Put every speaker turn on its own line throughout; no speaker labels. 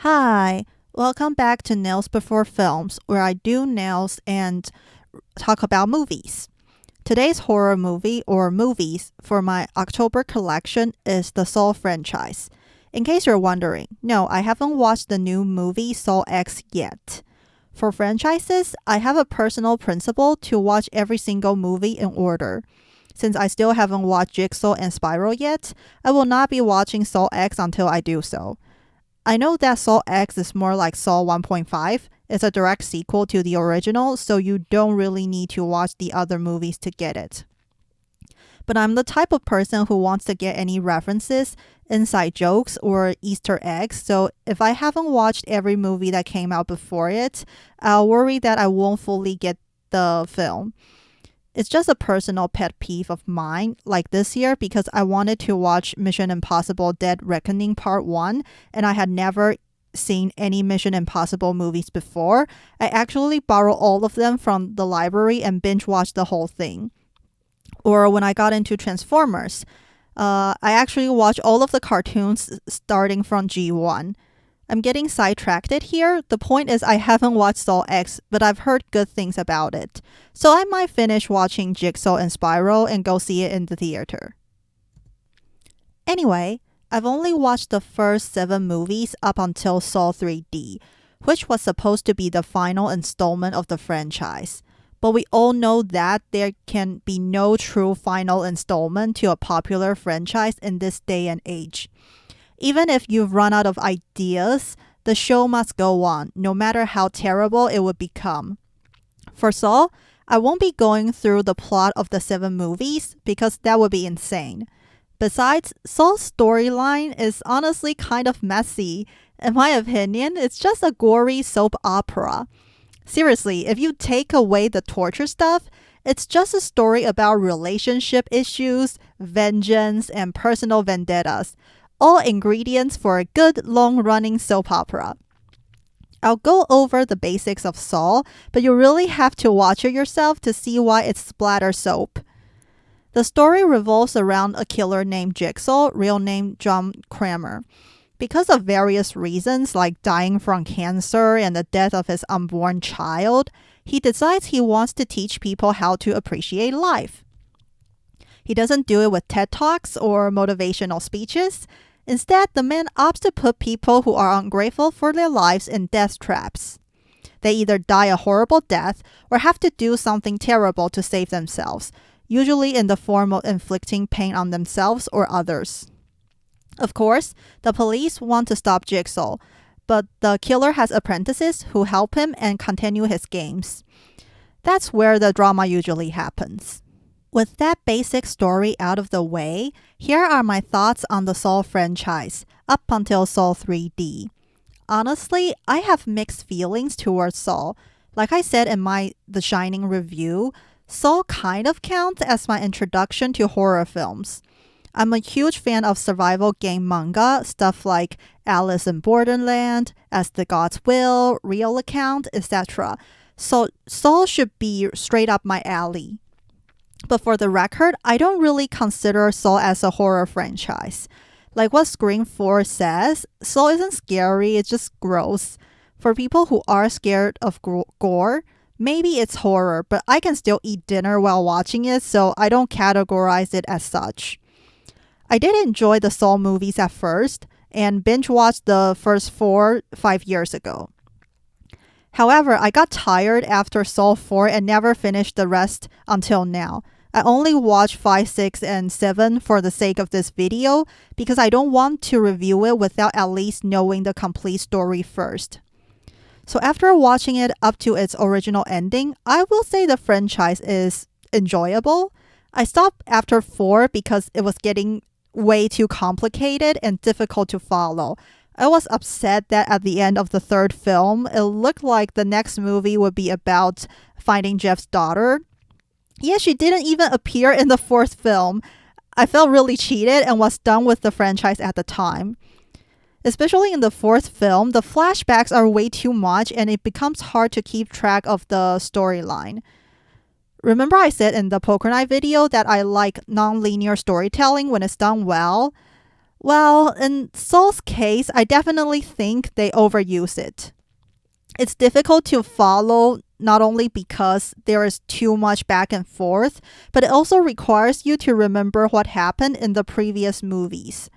Hi, welcome back to Nails Before Films, where I do nails and talk about movies. Today's horror movie or movies for my October collection is the Saw franchise. In case you're wondering, no, I haven't watched the new movie Saw X yet. For franchises, I have a personal principle to watch every single movie in order. Since I still haven't watched Jigsaw and Spiral yet, I will not be watching Saw X until I do so. I know that Saw X is more like Saw 1.5. It's a direct sequel to the original, so you don't really need to watch the other movies to get it. But I'm the type of person who wants to get any references, inside jokes, or Easter eggs, so if I haven't watched every movie that came out before it, I'll worry that I won't fully get the film. It's just a personal pet peeve of mine, like this year, because I wanted to watch Mission Impossible Dead Reckoning Part 1, and I had never seen any Mission Impossible movies before. I actually borrowed all of them from the library and binge watched the whole thing. Or when I got into Transformers, I actually watched all of the cartoons starting from G1. I'm getting sidetracked here. The point is, I haven't watched Saw X, but I've heard good things about it. So I might finish watching Jigsaw and Spiral and go see it in the theater. Anyway, I've only watched the first 7 movies up until Saw 3D, which was supposed to be the final installment of the franchise. But we all know that there can be no true final installment to a popular franchise in this day and age. Even if you've run out of ideas, the show must go on, no matter how terrible it would become. For Saw, I won't be going through the plot of the 7 movies because that would be insane. Besides, Saw's storyline is honestly kind of messy. In my opinion, it's just a gory soap opera. Seriously, if you take away the torture stuff, it's just a story about relationship issues, vengeance, and personal vendettas. All ingredients for a good long-running soap opera. I'll go over the basics of Saw, but you really have to watch it yourself to see why it's splatter soap. The story revolves around a killer named Jigsaw, real name John Kramer. Because of various reasons like dying from cancer and the death of his unborn child, he decides he wants to teach people how to appreciate life. He doesn't do it with TED Talks or motivational speeches. Instead, the man opts to put people who are ungrateful for their lives in death traps. They either die a horrible death or have to do something terrible to save themselves, usually in the form of inflicting pain on themselves or others. Of course, the police want to stop Jigsaw, but the killer has apprentices who help him and continue his games. That's where the drama usually happens. With that basic story out of the way, here are my thoughts on the Saw franchise up until Saw 3D. Honestly, I have mixed feelings towards Saw. Like I said in my The Shining review, Saw kind of counts as my introduction to horror films. I'm a huge fan of survival game manga, stuff like Alice in Borderland, As the Gods Will, Real Account, etc. So Saw should be straight up my alley. But for the record, I don't really consider Saw as a horror franchise. Like what Scream 4 says, Saw isn't scary, it's just gross. For people who are scared of gore, maybe it's horror, but I can still eat dinner while watching it, so I don't categorize it as such. I did enjoy the Saw movies at first, and binge watched the first 4 5 years ago. However, I got tired after Saw 4 and never finished the rest until now. I only watched 5, 6, and 7 for the sake of this video because I don't want to review it without at least knowing the complete story first. So after watching it up to its original ending, I will say the franchise is enjoyable. I stopped after 4 because it was getting way too complicated and difficult to follow. I was upset that at the end of the 3rd film, it looked like the next movie would be about finding Jeff's daughter. Yeah, she didn't even appear in the 4th film. I felt really cheated and was done with the franchise at the time. Especially in the 4th film, the flashbacks are way too much and it becomes hard to keep track of the storyline. Remember I said in the Poker Night video that I like non-linear storytelling when it's done well? Well, in Soul's case, I definitely think they overuse it. It's difficult to follow not only because there is too much back and forth, but it also requires you to remember what happened in the previous movies.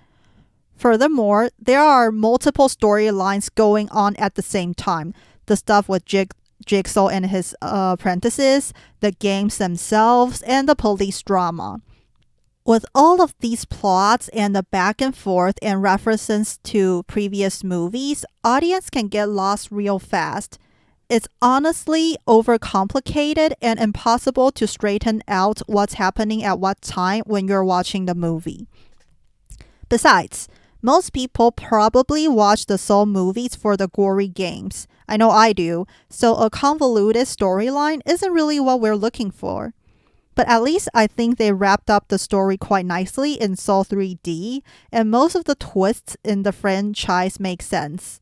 Furthermore, there are multiple storylines going on at the same time. The stuff with Jigsaw and his apprentices, the games themselves, and the police drama. With all of these plots and the back and forth and references to previous movies, audience can get lost real fast. It's honestly overcomplicated and impossible to straighten out what's happening at what time when you're watching the movie. Besides, most people probably watch the Soul movies for the gory games. I know I do, so a convoluted storyline isn't really what we're looking for. But at least I think they wrapped up the story quite nicely in Soul 3D, and most of the twists in the franchise make sense.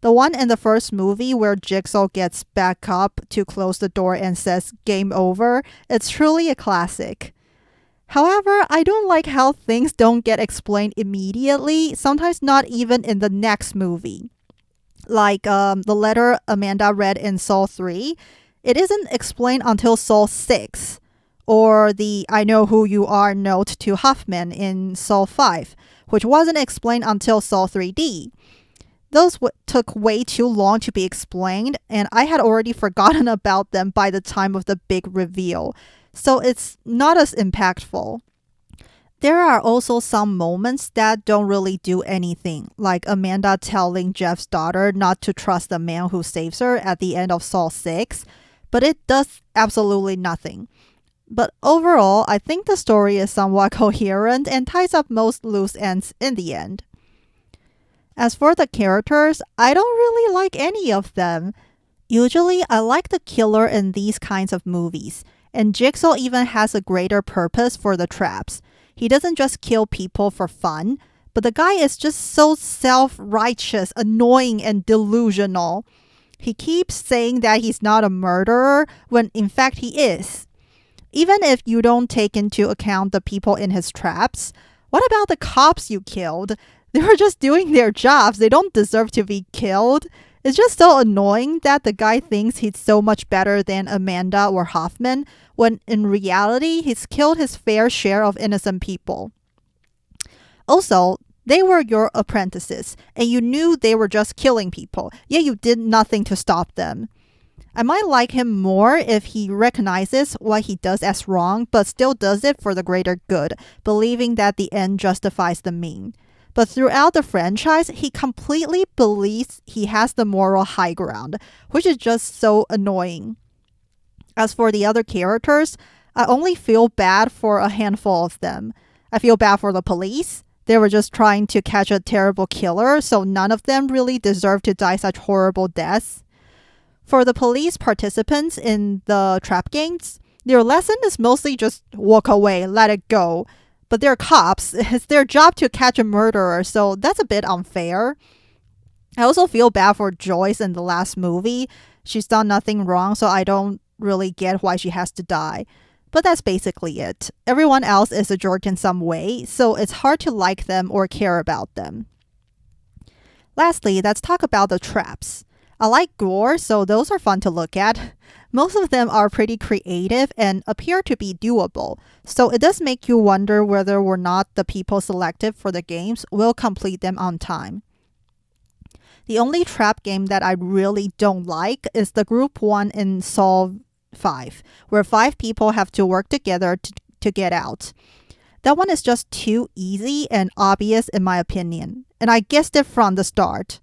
The one in the first movie where Jigsaw gets back up to close the door and says game over, it's truly a classic. However, I don't like how things don't get explained immediately, sometimes not even in the next movie. Like the letter Amanda read in Soul 3, it isn't explained until Soul 6. Or the I know who you are note to Huffman in Soul 5, which wasn't explained until Soul 3D. Those took way too long to be explained, and I had already forgotten about them by the time of the big reveal, so it's not as impactful. There are also some moments that don't really do anything, like Amanda telling Jeff's daughter not to trust the man who saves her at the end of Soul 6, but it does absolutely nothing. But overall, I think the story is somewhat coherent and ties up most loose ends in the end. As for the characters, I don't really like any of them. Usually, I like the killer in these kinds of movies, and Jigsaw even has a greater purpose for the traps. He doesn't just kill people for fun, but the guy is just so self-righteous, annoying, and delusional. He keeps saying that he's not a murderer when in fact he is. Even if you don't take into account the people in his traps, what about the cops you killed? They were just doing their jobs. They don't deserve to be killed. It's just so annoying that the guy thinks he's so much better than Amanda or Hoffman, when in reality, he's killed his fair share of innocent people. Also, they were your apprentices, and you knew they were just killing people, yet you did nothing to stop them. I might like him more if he recognizes what he does as wrong, but still does it for the greater good, believing that the end justifies the mean. But throughout the franchise, he completely believes he has the moral high ground, which is just so annoying. As for the other characters, I only feel bad for a handful of them. I feel bad for the police. They were just trying to catch a terrible killer, so none of them really deserve to die such horrible deaths. For the police participants in the trap games, their lesson is mostly just walk away, let it go. But they're cops. It's their job to catch a murderer, so that's a bit unfair. I also feel bad for Joyce in the last movie. She's done nothing wrong, so I don't really get why she has to die. But that's basically it. Everyone else is a jerk in some way, so it's hard to like them or care about them. Lastly, let's talk about the traps. I like gore, so those are fun to look at. Most of them are pretty creative and appear to be doable, so it does make you wonder whether or not the people selected for the games will complete them on time. The only trap game that I really don't like is the group one in Soul 5, where 5 people have to work together to get out. That one is just too easy and obvious in my opinion, and I guessed it from the start.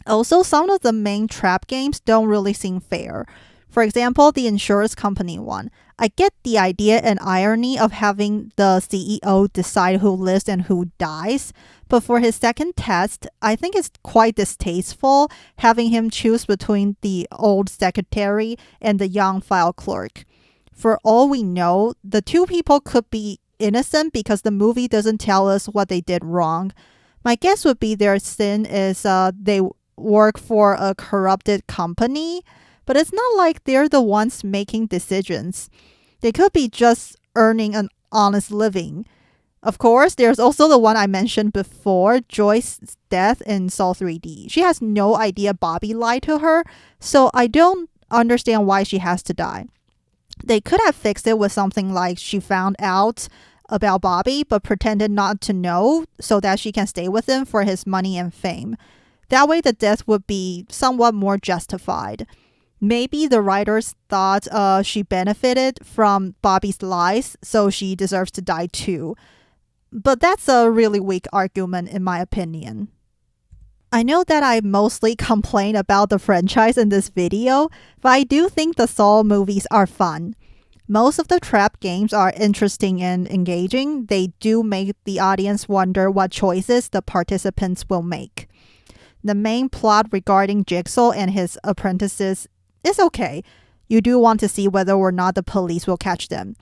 Also, some of the main trap games don't really seem fair. For example, the insurance company one. I get the idea and irony of having the CEO decide who lives and who dies, but for his second test, I think it's quite distasteful having him choose between the old secretary and the young file clerk. For all we know, the 2 people could be innocent because the movie doesn't tell us what they did wrong. My guess would be their sin is they work for a corrupted company, but it's not like they're the ones making decisions. They could be just earning an honest living. Of course, there's also the one I mentioned before, Joyce's death in Saw 3D. She has no idea Bobby lied to her, so I don't understand why she has to die. They could have fixed it with something like she found out about Bobby but pretended not to know so that she can stay with him for his money and fame. That way, the death would be somewhat more justified. Maybe the writers thought she benefited from Bobby's lies, so she deserves to die too. But that's a really weak argument, in my opinion. I know that I mostly complain about the franchise in this video, but I do think the Saw movies are fun. Most of the trap games are interesting and engaging. They do make the audience wonder what choices the participants will make. The main plot regarding Jigsaw and his apprentices is okay. You do want to see whether or not the police will catch them.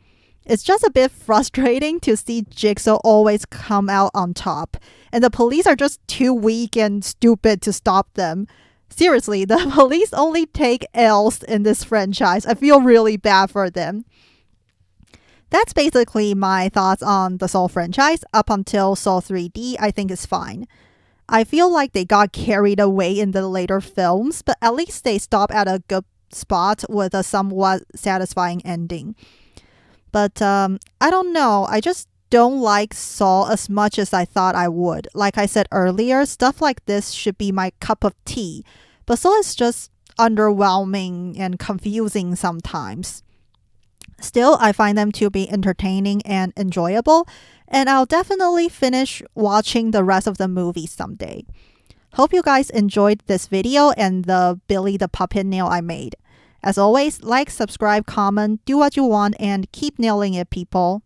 It's just a bit frustrating to see Jigsaw always come out on top, and the police are just too weak and stupid to stop them. Seriously, the police only take L's in this franchise. I feel really bad for them. That's basically my thoughts on the Saw franchise. Up until Saw 3D, I think it's fine. I feel like they got carried away in the later films, but at least they stopped at a good spot with a somewhat satisfying ending. But I don't know. I just don't like Saw as much as I thought I would. Like I said earlier, stuff like this should be my cup of tea. But Saw is just underwhelming and confusing sometimes. Still, I find them to be entertaining and enjoyable, and I'll definitely finish watching the rest of the movie someday. Hope you guys enjoyed this video and the Billy the Puppet nail I made. As always, like, subscribe, comment, do what you want, and keep nailing it, people.